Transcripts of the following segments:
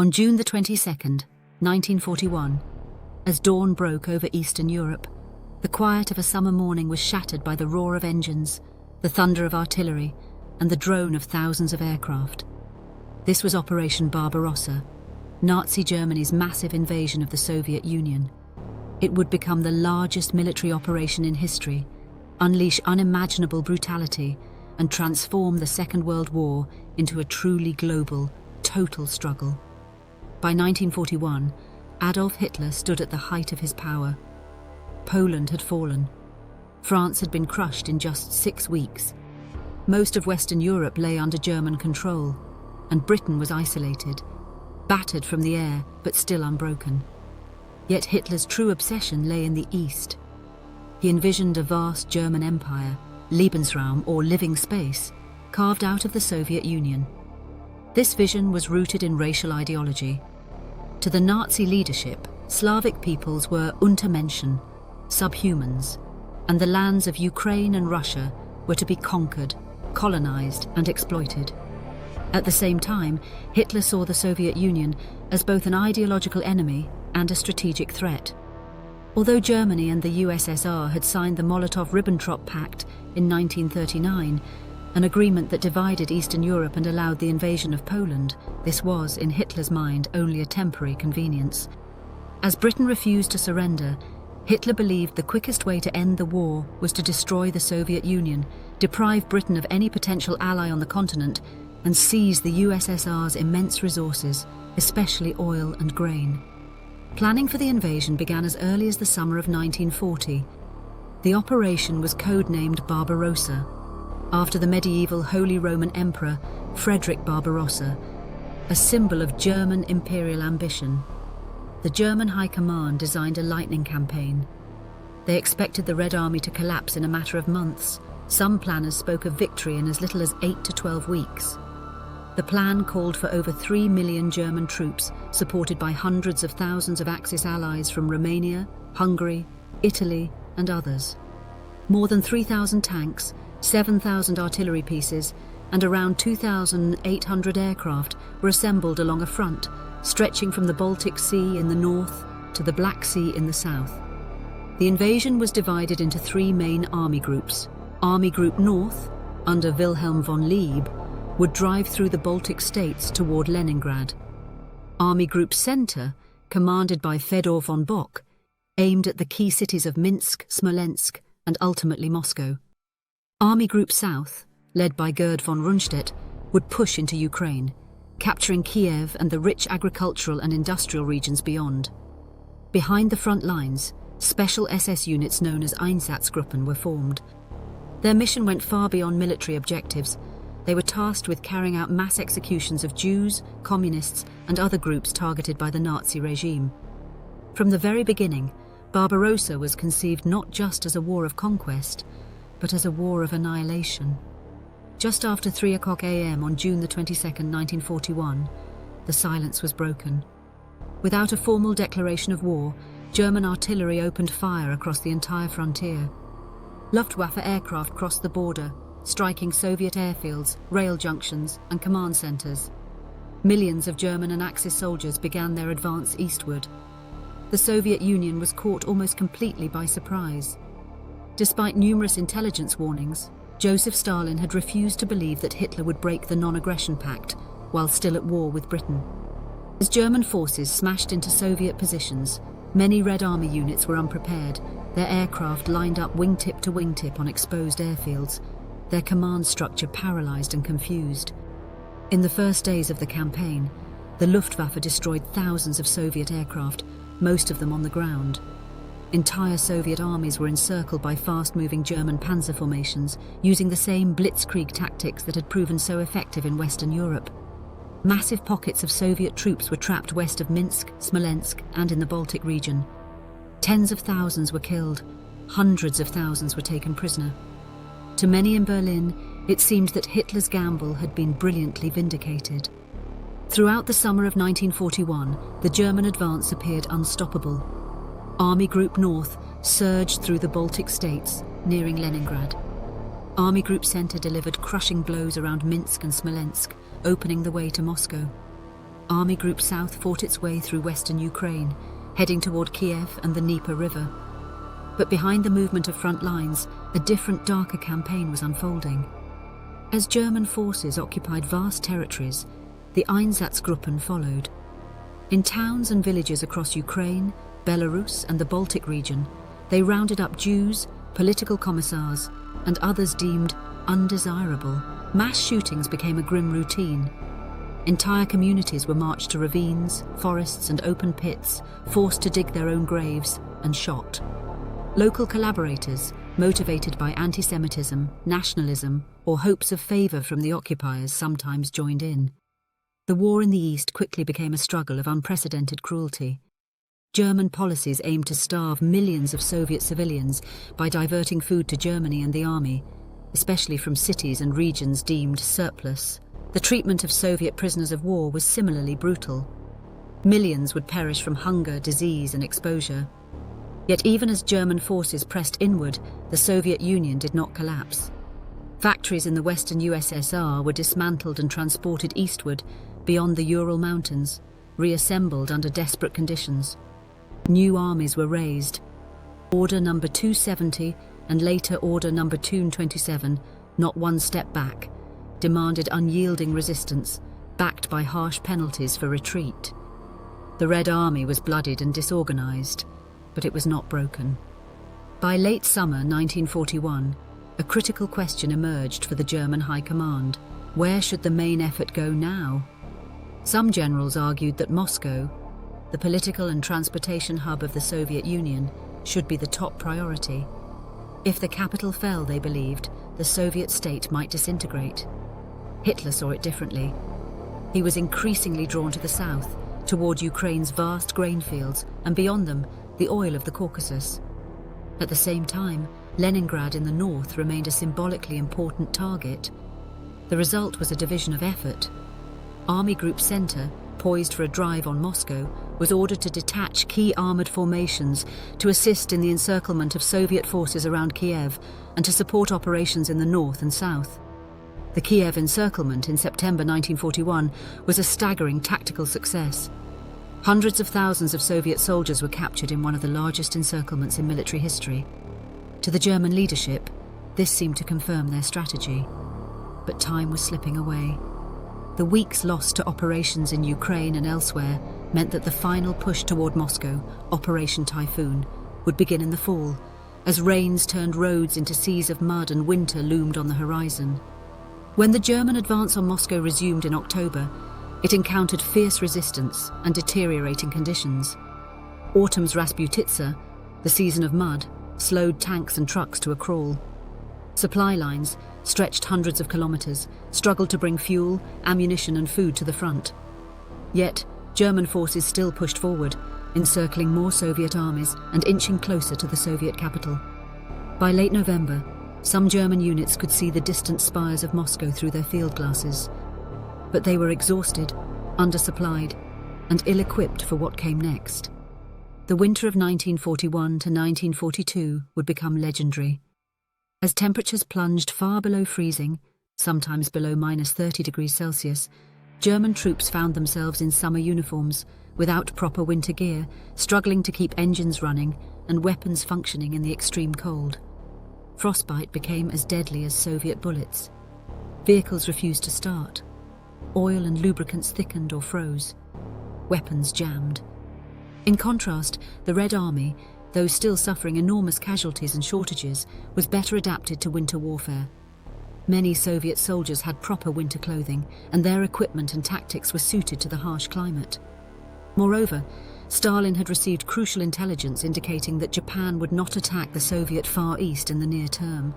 On June the 22nd, 1941, as dawn broke over Eastern Europe, the quiet of a summer morning was shattered by the roar of engines, the thunder of artillery, and the drone of thousands of aircraft. This was Operation Barbarossa, Nazi Germany's massive invasion of the Soviet Union. It would become the largest military operation in history, unleash unimaginable brutality, and transform the Second World War into a truly global, total struggle. By 1941, Adolf Hitler stood at the height of his power. Poland had fallen. France had been crushed in just 6 weeks. Most of Western Europe lay under German control, and Britain was isolated, battered from the air but still unbroken. Yet Hitler's true obsession lay in the East. He envisioned a vast German empire, Lebensraum or living space, carved out of the Soviet Union. This vision was rooted in racial ideology. To the Nazi leadership, Slavic peoples were Untermenschen, subhumans, and the lands of Ukraine and Russia were to be conquered, colonized, and exploited. At the same time, Hitler saw the Soviet Union as both an ideological enemy and a strategic threat. Although Germany and the USSR had signed the Molotov-Ribbentrop Pact in 1939, an agreement that divided Eastern Europe and allowed the invasion of Poland, this was, in Hitler's mind, only a temporary convenience. As Britain refused to surrender, Hitler believed the quickest way to end the war was to destroy the Soviet Union, deprive Britain of any potential ally on the continent, and seize the USSR's immense resources, especially oil and grain. Planning for the invasion began as early as the summer of 1940. The operation was codenamed Barbarossa, after the medieval Holy Roman Emperor Frederick Barbarossa, a symbol of German imperial ambition. The German High Command designed a lightning campaign. They expected the Red Army to collapse in a matter of months. Some planners spoke of victory in as little as 8 to 12 weeks. The plan called for over 3 million German troops, supported by hundreds of thousands of Axis allies from Romania, Hungary, Italy, and others. More than 3,000 tanks, 7,000 artillery pieces, and around 2,800 aircraft were assembled along a front, stretching from the Baltic Sea in the north to the Black Sea in the south. The invasion was divided into 3 main army groups. Army Group North, under Wilhelm von Lieb, would drive through the Baltic states toward Leningrad. Army Group Center, commanded by Fedor von Bock, aimed at the key cities of Minsk, Smolensk, and ultimately Moscow. Army Group South, led by Gerd von Rundstedt, would push into Ukraine, capturing Kiev and the rich agricultural and industrial regions beyond. Behind the front lines, special SS units known as Einsatzgruppen were formed. Their mission went far beyond military objectives. They were tasked with carrying out mass executions of Jews, communists, and other groups targeted by the Nazi regime. From the very beginning, Barbarossa was conceived not just as a war of conquest, but as a war of annihilation. Just after 3:00 a.m. on June the 22nd, 1941, the silence was broken. Without a formal declaration of war, German artillery opened fire across the entire frontier. Luftwaffe aircraft crossed the border, striking Soviet airfields, rail junctions, and command centers. Millions of German and Axis soldiers began their advance eastward. The Soviet Union was caught almost completely by surprise. Despite numerous intelligence warnings, Joseph Stalin had refused to believe that Hitler would break the Non-Aggression Pact while still at war with Britain. As German forces smashed into Soviet positions, many Red Army units were unprepared, their aircraft lined up wingtip to wingtip on exposed airfields, their command structure paralyzed and confused. In the first days of the campaign, the Luftwaffe destroyed thousands of Soviet aircraft, most of them on the ground. Entire Soviet armies were encircled by fast-moving German panzer formations, using the same blitzkrieg tactics that had proven so effective in Western Europe. Massive pockets of Soviet troops were trapped west of Minsk, Smolensk, and in the Baltic region. Tens of thousands were killed, hundreds of thousands were taken prisoner. To many in Berlin, it seemed that Hitler's gamble had been brilliantly vindicated. Throughout the summer of 1941, the German advance appeared unstoppable. Army Group North surged through the Baltic states, nearing Leningrad. Army Group Center delivered crushing blows around Minsk and Smolensk, opening the way to Moscow. Army Group South fought its way through western Ukraine, heading toward Kiev and the Dnieper River. But behind the movement of front lines, a different, darker campaign was unfolding. As German forces occupied vast territories, the Einsatzgruppen followed. In towns and villages across Ukraine, Belarus, and the Baltic region, they rounded up Jews, political commissars, and others deemed undesirable. Mass shootings became a grim routine. Entire communities were marched to ravines, forests, and open pits, forced to dig their own graves, and shot. Local collaborators, motivated by anti-Semitism, nationalism, or hopes of favour from the occupiers, sometimes joined in. The war in the East quickly became a struggle of unprecedented cruelty. German policies aimed to starve millions of Soviet civilians by diverting food to Germany and the army, especially from cities and regions deemed surplus. The treatment of Soviet prisoners of war was similarly brutal. Millions would perish from hunger, disease, and exposure. Yet even as German forces pressed inward, the Soviet Union did not collapse. Factories in the western USSR were dismantled and transported eastward, beyond the Ural Mountains, reassembled under desperate conditions. New armies were raised. Order Number 270 and later Order Number 227, not one step back, demanded unyielding resistance, backed by harsh penalties for retreat. The Red Army was bloodied and disorganized, but it was not broken. By late summer 1941, a critical question emerged for the German High Command. Where should the main effort go now? Some generals argued that Moscow, the political and transportation hub of the Soviet Union, should be the top priority. If the capital fell, they believed, the Soviet state might disintegrate. Hitler saw it differently. He was increasingly drawn to the south, toward Ukraine's vast grain fields, and beyond them, the oil of the Caucasus. At the same time, Leningrad in the north remained a symbolically important target. The result was a division of effort. Army Group Center, poised for a drive on Moscow, was ordered to detach key armoured formations to assist in the encirclement of Soviet forces around Kiev and to support operations in the north and south. The Kiev encirclement in September 1941 was a staggering tactical success. Hundreds of thousands of Soviet soldiers were captured in one of the largest encirclements in military history. To the German leadership, this seemed to confirm their strategy. But time was slipping away. The weeks lost to operations in Ukraine and elsewhere meant that the final push toward Moscow, Operation Typhoon, would begin in the fall, as rains turned roads into seas of mud and winter loomed on the horizon. When the German advance on Moscow resumed in October, it encountered fierce resistance and deteriorating conditions. Autumn's Rasputitsa, the season of mud, slowed tanks and trucks to a crawl. Supply lines, stretched hundreds of kilometers, struggled to bring fuel, ammunition and food to the front. Yet, German forces still pushed forward, encircling more Soviet armies and inching closer to the Soviet capital. By late November, some German units could see the distant spires of Moscow through their field glasses. But they were exhausted, undersupplied, and ill-equipped for what came next. The winter of 1941 to 1942 would become legendary. As temperatures plunged far below freezing, sometimes below -30 degrees Celsius, German troops found themselves in summer uniforms, without proper winter gear, struggling to keep engines running and weapons functioning in the extreme cold. Frostbite became as deadly as Soviet bullets. Vehicles refused to start. Oil and lubricants thickened or froze. Weapons jammed. In contrast, the Red Army, though still suffering enormous casualties and shortages, was better adapted to winter warfare. Many Soviet soldiers had proper winter clothing, and their equipment and tactics were suited to the harsh climate. Moreover, Stalin had received crucial intelligence indicating that Japan would not attack the Soviet Far East in the near term.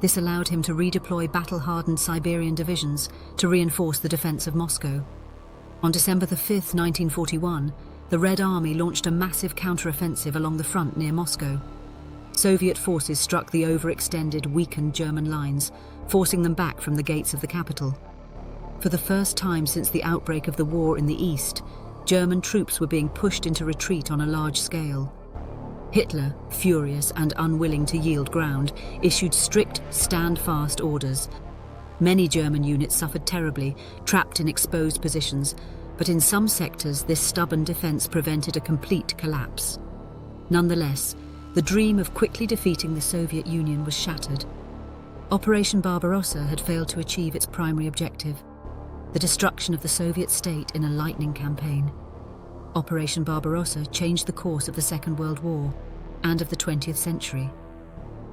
This allowed him to redeploy battle-hardened Siberian divisions to reinforce the defense of Moscow. On December 5, 1941, the Red Army launched a massive counter-offensive along the front near Moscow. Soviet forces struck the overextended, weakened German lines, forcing them back from the gates of the capital. For the first time since the outbreak of the war in the East, German troops were being pushed into retreat on a large scale. Hitler, furious and unwilling to yield ground, issued strict stand-fast orders. Many German units suffered terribly, trapped in exposed positions, but in some sectors this stubborn defense prevented a complete collapse. Nonetheless, the dream of quickly defeating the Soviet Union was shattered. Operation Barbarossa had failed to achieve its primary objective, the destruction of the Soviet state in a lightning campaign. Operation Barbarossa changed the course of the Second World War and of the 20th century.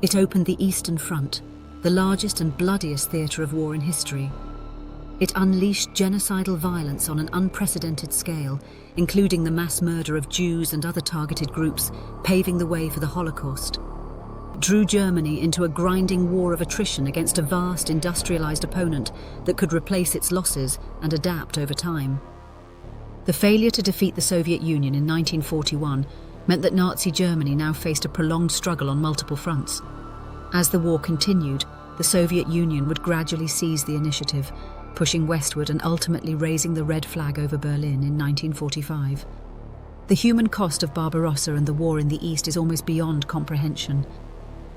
It opened the Eastern Front, the largest and bloodiest theatre of war in history. It unleashed genocidal violence on an unprecedented scale, including the mass murder of Jews and other targeted groups, paving the way for the Holocaust. It drew Germany into a grinding war of attrition against a vast industrialized opponent that could replace its losses and adapt over time. The failure to defeat the Soviet Union in 1941 meant that Nazi Germany now faced a prolonged struggle on multiple fronts. As the war continued, the Soviet Union would gradually seize the initiative, pushing westward and ultimately raising the red flag over Berlin in 1945. The human cost of Barbarossa and the war in the East is almost beyond comprehension.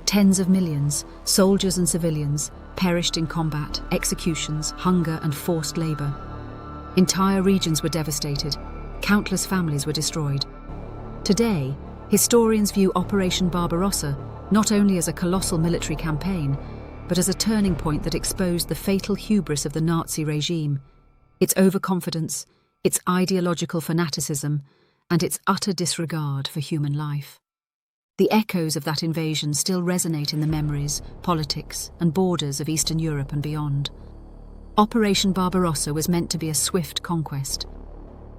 Tens of millions, soldiers and civilians, perished in combat, executions, hunger and forced labor. Entire regions were devastated. Countless families were destroyed. Today, historians view Operation Barbarossa not only as a colossal military campaign, but as a turning point that exposed the fatal hubris of the Nazi regime, its overconfidence, its ideological fanaticism, and its utter disregard for human life. The echoes of that invasion still resonate in the memories, politics, and borders of Eastern Europe and beyond. Operation Barbarossa was meant to be a swift conquest.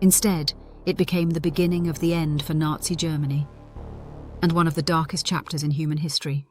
Instead, it became the beginning of the end for Nazi Germany, and one of the darkest chapters in human history.